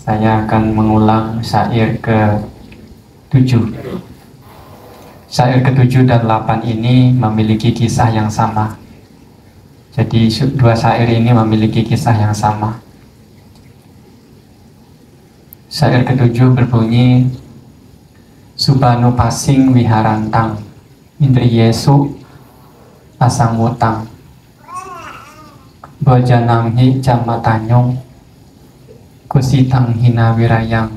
Saya akan mengulang syair ke-7. Syair ke-7 dan 8 ini memiliki kisah yang sama. Jadi dua syair ini memiliki kisah yang sama. Syair ke-7 berbunyi, Subanu pasing wiharantang, Indri Yesu pasang wutang, Bojanamhi jamatanyong, Kusitang hina wirayang,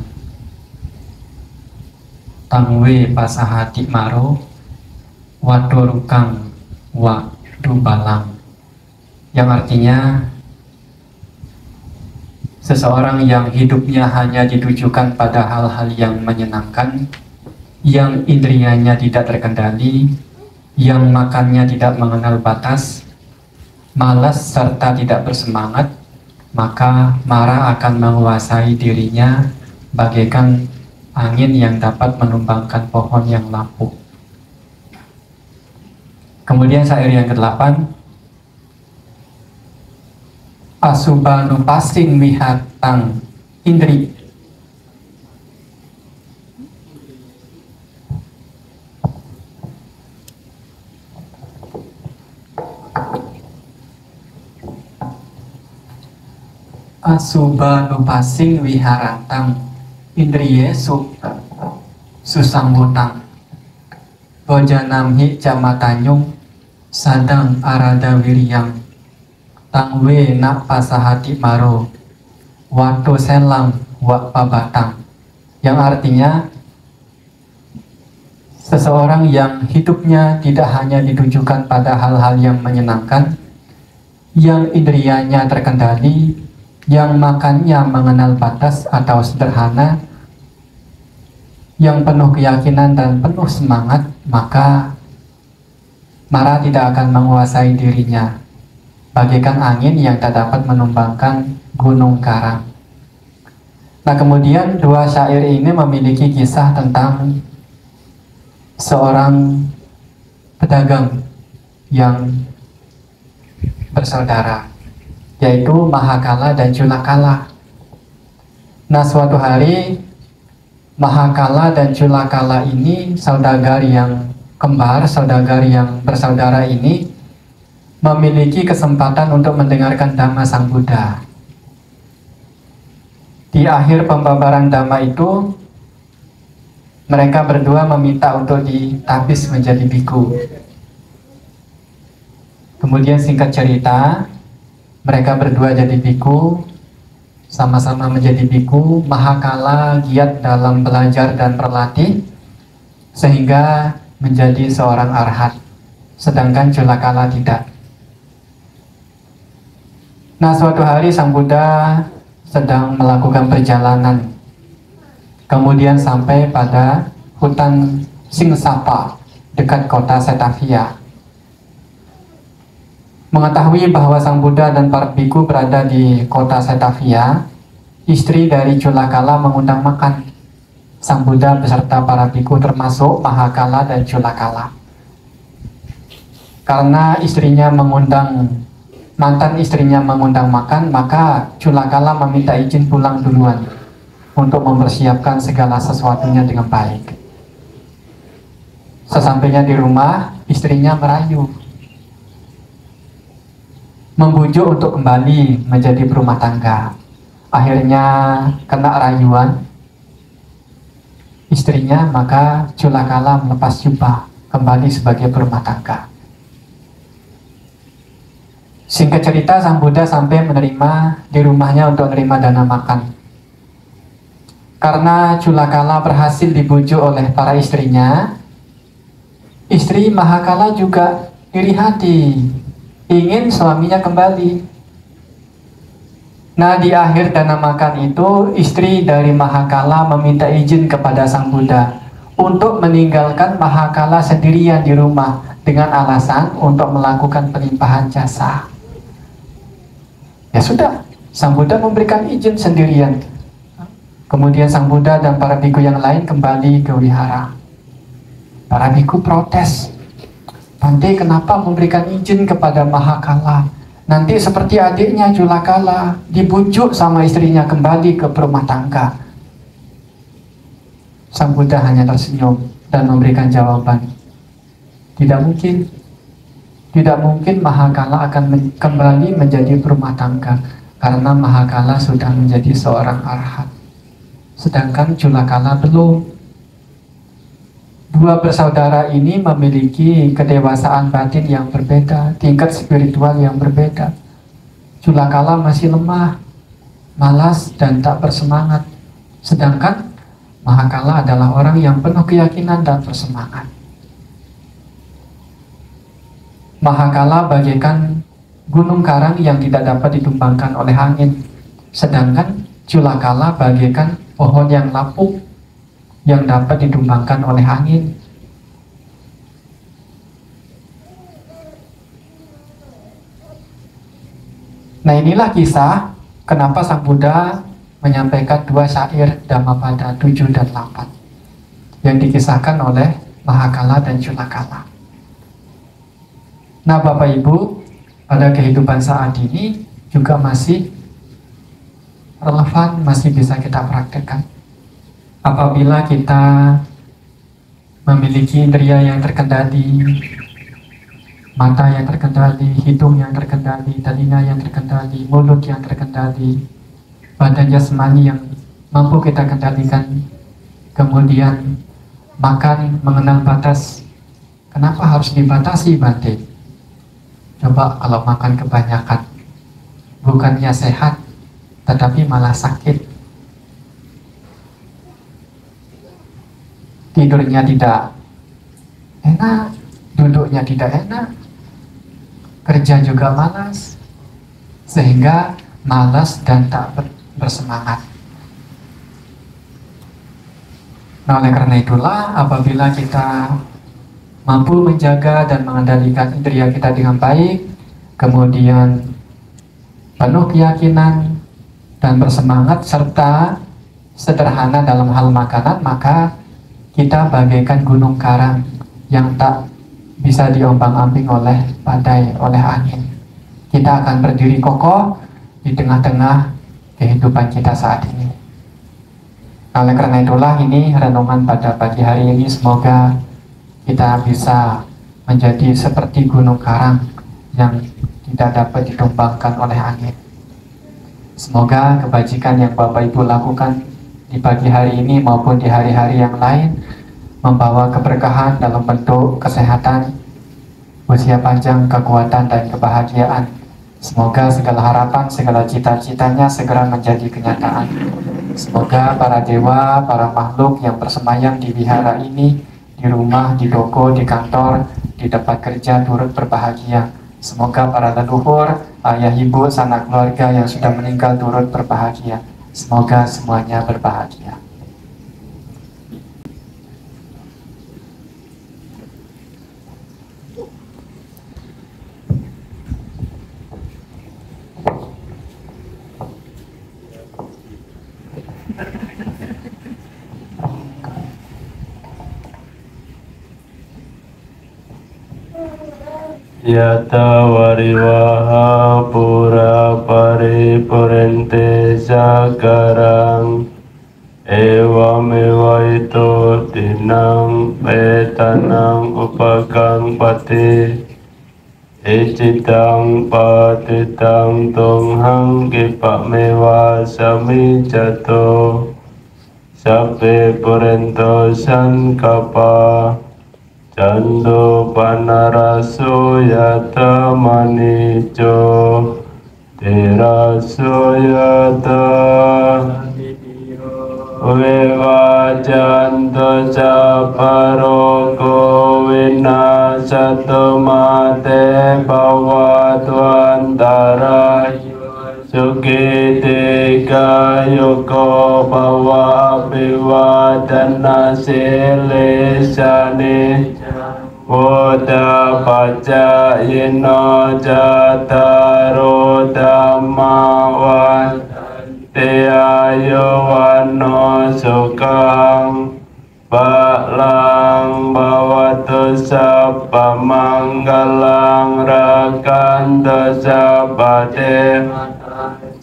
Tangwe pasahati maro, Wadorukang wadubalang. Yang artinya, seseorang yang hidupnya hanya ditujukan pada hal-hal yang menyenangkan, yang indrianya tidak terkendali, yang makannya tidak mengenal batas, malas serta tidak bersemangat, maka marah akan menguasai dirinya bagaikan angin yang dapat menumbangkan pohon yang lapuk. Kemudian syair yang ke-8, Asubanu pasing wihatang indri, Asubanu pasing wiharantang, Indri Yesu susang wutang, Bojanamhi jamatanyung, Sadang arada wiryang, Tangwe nak pasahati maro, Wado selang wak pabatang. Yang artinya, seseorang yang hidupnya tidak hanya ditujukan pada hal-hal yang menyenangkan, yang indrianya terkendali, yang makannya mengenal batas atau sederhana, yang penuh keyakinan dan penuh semangat, maka marah tidak akan menguasai dirinya, bagaikan angin yang tak dapat menumbangkan gunung karang. Nah, kemudian dua syair ini memiliki kisah tentang seorang pedagang yang bersaudara, yaitu Mahakala dan Culakala. Nah, suatu hari Mahakala dan Culakala ini, saudagar yang kembar, saudagar yang bersaudara ini, memiliki kesempatan untuk mendengarkan Dhamma Sang Buddha. Di akhir pembabaran Dhamma itu, mereka berdua meminta untuk ditapis menjadi biku. Kemudian singkat cerita, mereka berdua jadi biku, sama-sama menjadi biku. Mahakala giat dalam belajar dan berlatih, sehingga menjadi seorang arhat, sedangkan Culakala tidak. Nah, suatu hari Sang Buddha sedang melakukan perjalanan, kemudian sampai pada hutan Singsapa dekat kota Setavia. Mengetahui bahwa Sang Buddha dan para biku berada di kota Setavia, istri dari Culakala mengundang makan Sang Buddha beserta para biku, termasuk Mahakala dan Culakala. Karena mantan istrinya mengundang makan, maka Culakala meminta izin pulang duluan untuk mempersiapkan segala sesuatunya dengan baik. Sesampainya di rumah, istrinya merayu, membujuk untuk kembali menjadi berumah tangga. Akhirnya kena rayuan istrinya, maka Culakala melepas jubah kembali sebagai berumah tangga. Singkat cerita, Sang Buddha sampai menerima di rumahnya untuk menerima dana makan. Karena Culakala berhasil dibujuk oleh para istrinya, istri Mahakala juga iri hati, ingin suaminya kembali. Nah, di akhir dana makan itu, istri dari Mahakala meminta izin kepada Sang Buddha untuk meninggalkan Mahakala sendirian di rumah dengan alasan untuk melakukan pelimpahan jasa. Ya sudah, Sang Buddha memberikan izin sendirian. Kemudian Sang Buddha dan para biku yang lain kembali ke wihara. Para biku protes, Bante, kenapa memberikan izin kepada Mahakala Nanti seperti adiknya Julakala, dibujuk sama istrinya kembali ke rumah tangga. Sang Buddha hanya tersenyum dan memberikan jawaban, tidak mungkin. Tidak mungkin Mahakala akan kembali menjadi berumah tangga, karena Mahakala sudah menjadi seorang arhat, sedangkan Julakala belum. Dua bersaudara ini memiliki kedewasaan batin yang berbeda, tingkat spiritual yang berbeda. Julakala masih lemah, malas, dan tak bersemangat, sedangkan Mahakala adalah orang yang penuh keyakinan dan bersemangat. Mahakala bagaikan gunung karang yang tidak dapat ditumbangkan oleh angin, sedangkan Julakala bagaikan pohon yang lapuk yang dapat ditumbangkan oleh angin. Nah, inilah kisah kenapa Sang Buddha menyampaikan dua syair Dhammapada 7 dan 8 yang dikisahkan oleh Mahakala dan Julakala. Nah, Bapak Ibu, pada kehidupan saat ini juga masih relevan, masih bisa kita praktekkan. Apabila kita memiliki indera yang terkendali, mata yang terkendali, hidung yang terkendali, telinga yang terkendali, mulut yang terkendali, badan jasmani yang mampu kita kendalikan, kemudian makan mengenal batas. Kenapa harus dibatasi, Bante? Coba kalau makan kebanyakan, bukannya sehat, tetapi malah sakit. Tidurnya tidak enak, duduknya tidak enak, kerja juga malas, sehingga malas dan tak bersemangat. Nah, oleh karena itulah apabila kita mampu menjaga dan mengendalikan indera kita dengan baik, kemudian penuh keyakinan dan bersemangat serta sederhana dalam hal makanan, maka kita bagaikan gunung karang yang tak bisa diombang-ambing oleh badai, oleh angin. Kita akan berdiri kokoh di tengah-tengah kehidupan kita saat ini. Oleh karena itulah ini renungan pada pagi hari ini, semoga kita bisa menjadi seperti gunung karang yang tidak dapat ditumbangkan oleh angin. Semoga kebajikan yang Bapak Ibu lakukan di pagi hari ini maupun di hari-hari yang lain membawa keberkahan dalam bentuk kesehatan, usia panjang, kekuatan, dan kebahagiaan. Semoga segala harapan, segala cita-citanya segera menjadi kenyataan. Semoga para dewa, para makhluk yang bersemayam di wihara ini, di rumah, di toko, di kantor, di tempat kerja turut berbahagia. Semoga para leluhur, ayah, ibu, sanak keluarga yang sudah meninggal turut berbahagia. Semoga semuanya berbahagia. Yata wariwaha pura paripurente sakarang ewa itu dinang petanang upakang pati icitang patitang tunghang kipak mewa sami jato sape purento sankapa Cando panaraso yata manico teraso yata Wewa janto saparoko winasato mate bawatwantara Sukiti kayoko bawa biwadana silesane Woda paca yino jataro dhammawan Tiayo wano sukang Baklang bawatu sabba manggalang rakanto sabba deva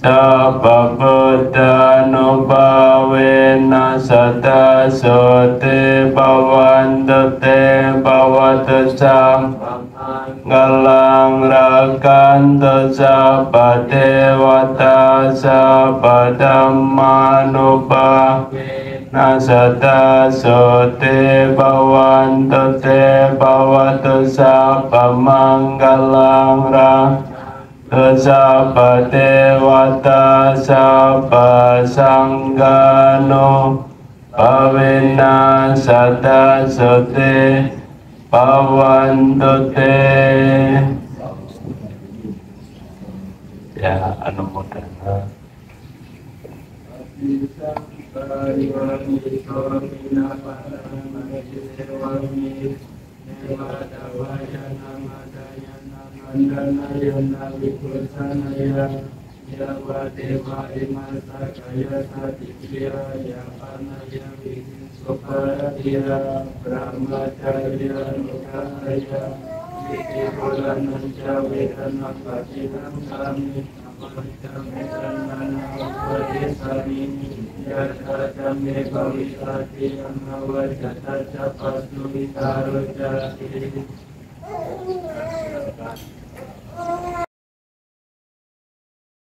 sabba buddhanubhavena satta sote bhavantu te bhavatu galang rakanto sabba devata sabba dhammanubhavena satta sote bhavantu te bhavatu sabba manggalang rakanto sabba devata sabba sanghano bhavena satta sote bhavantu te. Ya, anumodana.